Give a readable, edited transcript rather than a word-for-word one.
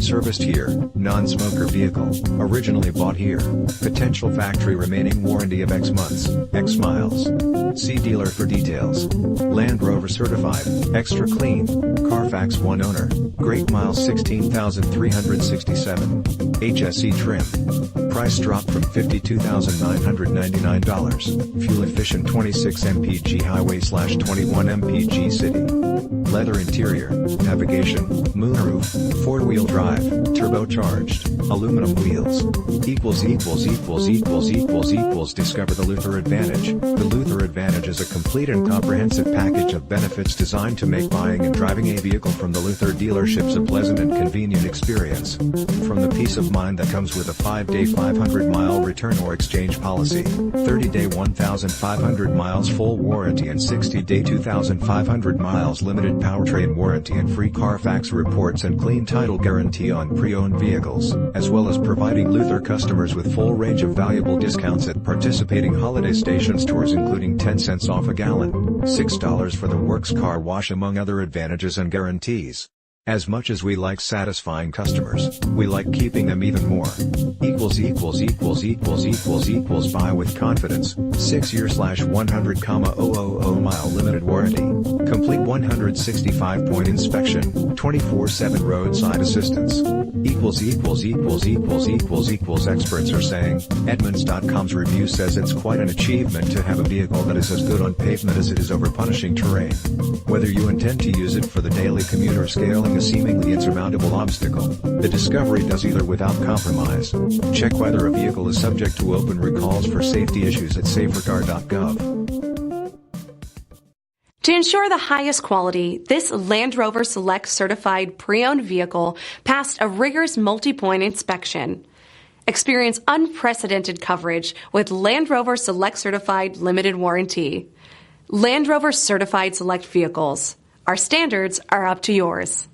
Serviced here, non-smoker vehicle, originally bought here, potential factory remaining warranty of X months, X miles. See dealer for details. Land Rover certified, extra clean, Carfax one owner, great miles 16,367. HSE trim. Price dropped from $52,999. Fuel efficient 26 mpg highway/21 mpg city. Leather interior, navigation, moonroof, 4-wheel drive, turbocharged, aluminum wheels. Discover the Luther Advantage. The Luther Advantage is a complete and comprehensive package of benefits designed to make buying and driving a vehicle from the Luther dealerships a pleasant and convenient experience. From the peace of mind that comes with a 5-day 500-mile return or exchange policy, 30-day 1,500 miles full warranty and 60-day 2,500 miles limited powertrain warranty and free Carfax reports and clean title guarantee on pre-owned vehicles, as well as providing Luther customers with full range of valuable discounts at participating holiday station stores including 10 cents off a gallon, $6 for the works car wash among other advantages and guarantees. As much as we like satisfying customers, we like keeping them even more. Buy with confidence, 6-year/100,000 mile limited warranty, complete 165-point inspection, 24/7 roadside assistance. Experts are saying, Edmunds.com's review says it's quite an achievement to have a vehicle that is as good on pavement as it is over punishing terrain. Whether you intend to use it for the daily commute or scaling a seemingly insurmountable obstacle, the Discovery does either without compromise. Check whether a vehicle is subject to open recalls for safety issues at saferegard.gov. To ensure the highest quality, this Land Rover Select certified pre-owned vehicle passed a rigorous multi-point inspection. Experience unprecedented coverage with Land Rover Select certified limited warranty. Land Rover certified select vehicles. Our standards are up to yours.